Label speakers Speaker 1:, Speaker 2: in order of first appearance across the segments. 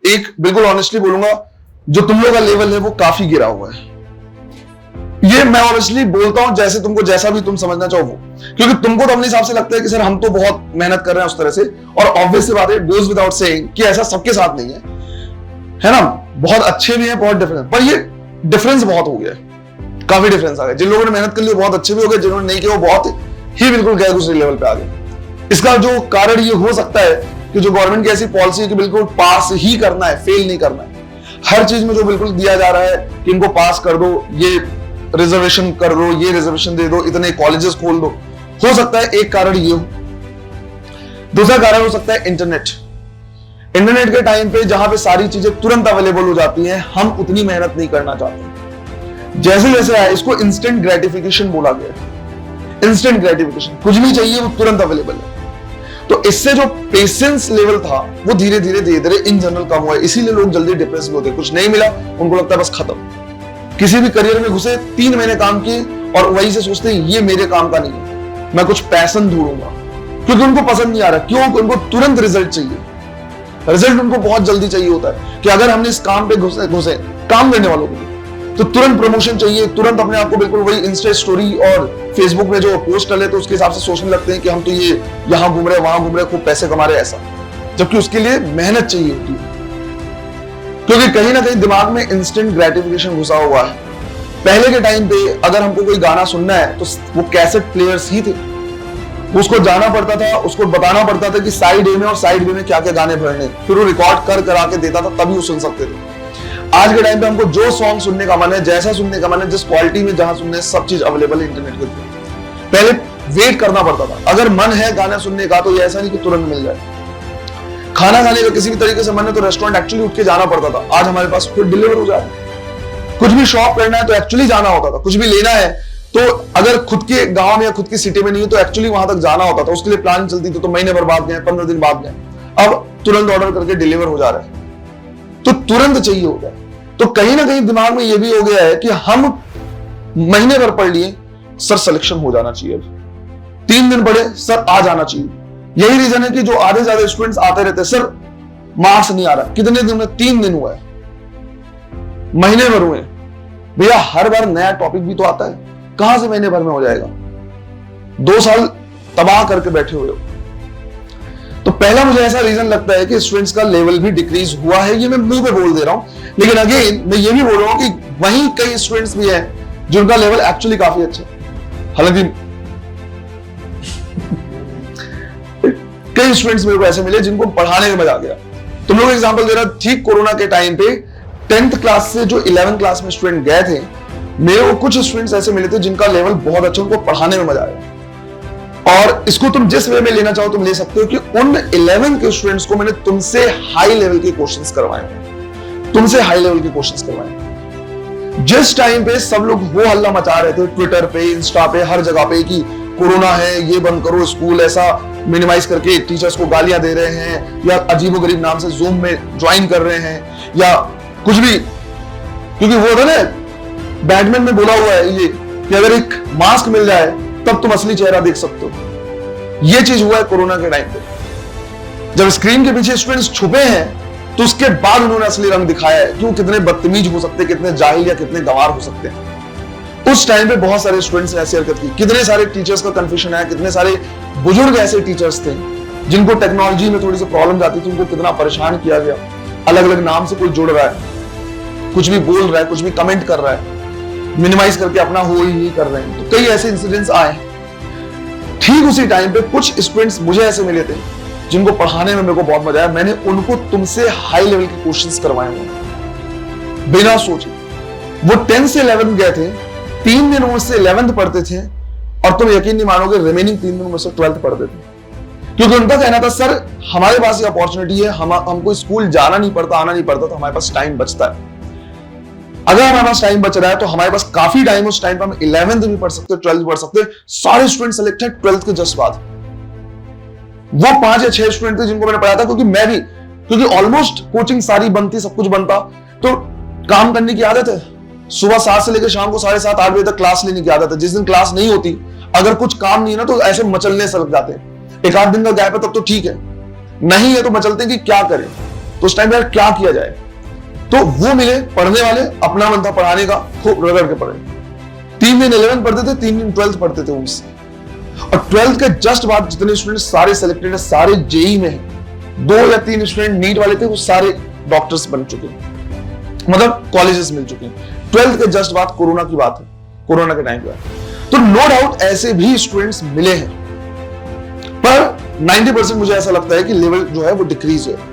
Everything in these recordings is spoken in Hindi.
Speaker 1: एक बिल्कुल ऑनेस्टली बोलूंगा, जो तुम लोग का लेवल है वो काफी गिरा हुआ है। ये मैं ऑनेस्टली बोलता हूं, जैसे तुमको जैसा भी तुम समझना चाहो वो, क्योंकि तुमको तो अपने हिसाब से लगता है कि सर हम तो बहुत मेहनत कर रहे हैं उस तरह से, और ऑब्वियस सी बात है, गोज विदाउट सेइंग कि ऐसा सबके साथ नहीं है ना। बहुत अच्छे भी हैं, बहुत डिफरेंस, पर ये डिफरेंस बहुत हो गया है, काफी डिफरेंस आ गया। जिन लोगों ने मेहनत कर ली बहुत अच्छे भी हो गए, जिन्होंने नहीं किया वो बहुत ही बिल्कुल गए दूसरे लेवल पे आ गए। इसका जो कारण ये हो सकता है कि जो गवर्नमेंट की ऐसी पॉलिसी है कि बिल्कुल पास ही करना है, फेल नहीं करना है। हर चीज में जो बिल्कुल दिया जा रहा है कि इनको पास कर दो, ये रिजर्वेशन कर दो, ये रिजर्वेशन दे दो, इतने कॉलेजेस खोल दो, हो सकता है एक कारण ये हो। दूसरा कारण हो सकता है इंटरनेट। इंटरनेट के टाइम पे जहां पे सारी चीजें तुरंत अवेलेबल हो जाती हैं, हम उतनी मेहनत नहीं करना चाहते। जैसे जैसे आया, इसको इंस्टेंट ग्रेटिफिकेशन बोला गया। इंस्टेंट ग्रेटिफिकेशन, कुछ भी चाहिए वो तुरंत अवेलेबल है। तो इससे जो पेशेंस लेवल था वो धीरे धीरे इन जनरल कम हुआ है। इसीलिए लोग जल्दी डिप्रेस भी होते हैं। कुछ नहीं मिला उनको लगता है बस खत्म। किसी भी करियर में घुसे, 3 महीने काम किए और वहीं से सोचते हैं ये मेरे काम का नहीं है, मैं कुछ पैशन ढूंढूंगा, क्योंकि उनको पसंद नहीं आ रहा। क्यों? उनको तुरंत रिजल्ट चाहिए। रिजल्ट उनको बहुत जल्दी चाहिए होता है कि अगर हमने इस काम पे घुसे काम करने वालों को तो तुरंत प्रमोशन चाहिए, तुरंत अपने आप को बिल्कुल वही इंस्टा स्टोरी और फेसबुक में जो पोस्ट डाले तो उसके हिसाब से सोचने लगते हैं कि हम तो ये यहां घूम रहे वहां घूम रहे, खूब पैसे कमा रहे, ऐसा। जबकि उसके लिए मेहनत चाहिए होती है, क्योंकि कहीं ना कहीं दिमाग में इंस्टेंट ग्रेटिफिकेशन घुसा हुआ है। पहले के टाइम पे अगर हमको कोई गाना सुनना है तो वो कैसेट प्लेयर्स ही थे, उसको जाना पड़ता था, उसको बताना पड़ता था कि साइड ए में और साइड बी में क्या क्या गाने भरने, फिर वो रिकॉर्ड कर करा के देता था, तभी वो सुन सकते थे। आज के टाइम पे हमको जो सॉन्ग सुनने का मन है, जैसा सुनने का मन है, जिस क्वालिटी में जहां सुनने है, सब चीज अवेलेबल है इंटरनेट के थ्रू। पहले वेट करना पड़ता था, अगर मन है गाना सुनने का तो ये ऐसा नहीं कि तुरंत मिल जाए। खाना खाने का किसी भी तरीके से मन है तो रेस्टोरेंट एक्चुअली उठ के जाना पड़ता था, आज हमारे पास खुद डिलीवर हो जाए। कुछ भी शॉप करना है तो एक्चुअली जाना होता था, कुछ भी लेना है तो अगर खुद के गांव में या खुद की सिटी में नहीं है तो एक्चुअली वहां तक जाना होता था, उसके लिए प्लान चलती थी, तो महीने भर बाद गए, 15 दिन बाद गए। अब तुरंत ऑर्डर करके डिलीवर हो जा रहा है, तो तुरंत चाहिए होता है। तो कहीं ना कहीं दिमाग में यह भी हो गया है कि हम महीने भर पढ़ लिए, सर सिलेक्शन हो जाना चाहिए, 3 दिन पढ़े, सर आ जाना चाहिए। यही रीजन है कि जो आधे ज्यादा स्टूडेंट्स आते रहते हैं, सर मार्क्स नहीं आ रहा, कितने दिन में? 3 दिन हुआ है, महीने भर हुए। भैया हर बार नया टॉपिक भी तो आता है, कहां से महीने भर में हो जाएगा? 2 साल तबाह करके बैठे हुए हो। तो पहला मुझे ऐसा रीजन लगता है कि स्टूडेंट्स का लेवल भी डिक्रीज हुआ है। ये मैं मुंह पे बोल दे रहा हूं, लेकिन अगेन मैं ये भी बोल रहा हूं कि वहीं कई स्टूडेंट्स भी हैं जिनका लेवल एक्चुअली काफी अच्छा है। हालांकि कई स्टूडेंट्स मेरे को ऐसे मिले जिनको पढ़ाने में मजा आ गया। तुम लोग एग्जांपल दे रहा, ठीक कोरोना के टाइम पे 10th क्लास से जो 11th क्लास में स्टूडेंट गए थे, मेरे को कुछ स्टूडेंट्स ऐसे मिले थे जिनका लेवल बहुत अच्छा, उनको पढ़ाने में मजा आया। और इसको तुम जिस वे में लेना चाहो तुम ले सकते हो कि उन 11 के स्टूडेंट्स को मैंने तुमसे हाई लेवल के क्वेश्चंस करवाए, तुमसे हाई लेवल के क्वेश्चंस करवाए। जिस टाइम पे सब लोग वो हल्ला मचा रहे थे ट्विटर पे, इंस्टा पे, हर जगह पे कि कोरोना है, ये बंद करो, स्कूल ऐसा मिनिमाइज करके टीचर्स को गालियां दे रहे हैं, या अजीबोगरीब नाम से जूम में ज्वाइन कर रहे हैं, या कुछ भी, क्योंकि वो था ना बैटमैन में बोला हुआ है ये कि अगर एक मास्क मिल जाए तब तुम असली चेहरा देख सकते हो। ये चीज हुआ है कोरोना के टाइम पे, जब स्क्रीन के पीछे स्टूडेंट्स छुपे हैं तो उसके बाद उन्होंने असली रंग दिखाया है कि वो कितने बदतमीज हो सकते हैं, कितने जाहिल या कितने गंवार हो सकते हैं। उस टाइम पे बहुत सारे स्टूडेंट्स ने ऐसी हरकत की, कितने सारे टीचर्स का कंफ्यूजन है, कितने सारे बुजुर्ग ऐसे टीचर्स थे जिनको टेक्नोलॉजी में थोड़ी सी प्रॉब्लम आती थी, उनको कितना परेशान किया गया। अलग अलग नाम से कोई जुड़ रहा है, कुछ भी बोल रहा है, कुछ भी कमेंट कर रहा है, मिनिमाइज करके अपना हो ही कर रहे हैं। तो कई ऐसे इंसिडेंट्स आए। ठीक उसी टाइम पे कुछ स्टूडेंट्स मुझे ऐसे मिले थे जिनको पढ़ाने में मेरे को बहुत मजा आया। मैंने उनको तुमसे हाई लेवल के क्वेश्चंस करवाए हुए बिना सोचे। वो 10 से 11 गए थे, 3 दिन मुझसे 11th पढ़ते थे, और तुम यकीन नहीं मानोगे रिमेनिंग 3 दिन मुझसे 12th पढ़ते थे, क्योंकि उनका कहना था सर हमारे पास ये अपॉर्चुनिटी है, हमको स्कूल जाना नहीं पड़ता, आना नहीं पड़ता, तो हमारे पास टाइम बचता है। अगर हमारे पास टाइम बच रहा है तो हमारे पास काफी टाइम, उस टाइम पर हम 11th भी पढ़ सकते हैं, 12th पढ़ सकते हैं। सारे स्टूडेंट सेलेक्ट है 12th के जस्ट बाद। वो 5 या 6 स्टूडेंट थे जिनको मैंने पढ़ाया था, क्योंकि ऑलमोस्ट कोचिंग सारी बनती, सब कुछ बनता, तो काम करने की आदत है। सुबह 7 से लेकर शाम को 7:30 8 बजे तक क्लास लेने की आदत है। जिस दिन क्लास नहीं होती, अगर कुछ काम नहीं है ना, तो ऐसे मचलने से लग जाते हैं। एक आध दिन का गैप है तब तो ठीक है, नहीं है तो मचलते हैं कि क्या करें। तो उस टाइम यार क्या किया जाए, तो वो मिले पढ़ने वाले, अपना मन था पढ़ाने का, खूब रगड़ के पढ़े। 3 दिन 11 पढ़ते थे, 3 दिन 12th पढ़ते थे उनसे। और 12th के जस्ट बाद जितने स्टूडेंट सारे सिलेक्टेड है, सारे जेई में है, 2 या 3 स्टूडेंट नीट वाले थे, वो सारे डॉक्टर्स बन चुके हैं, मतलब कॉलेजेस मिल चुके हैं। 12th के जस्ट बाद कोरोना की बात है, कोरोना के टाइम पे। तो नो डाउट ऐसे भी स्टूडेंट्स मिले हैं, पर 90% मुझे ऐसा लगता है कि लेवल जो है वो डिक्रीज है।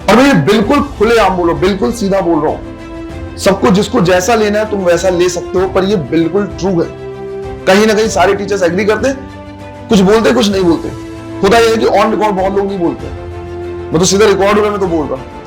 Speaker 1: और मैं ये बिल्कुल खुलेआम बोल रहा हूं, बिल्कुल सीधा बोल रहा हूं, सबको जिसको जैसा लेना है तुम वैसा ले सकते हो, पर ये बिल्कुल ट्रू है। कहीं ना कहीं सारे टीचर्स एग्री करते हैं, कुछ बोलते कुछ नहीं बोलते। होता यह है कि ऑन रिकॉर्ड बहुत लोग नहीं बोलते, मैं तो सीधा रिकॉर्ड हो रहा मैं तो बोल रहा हूं।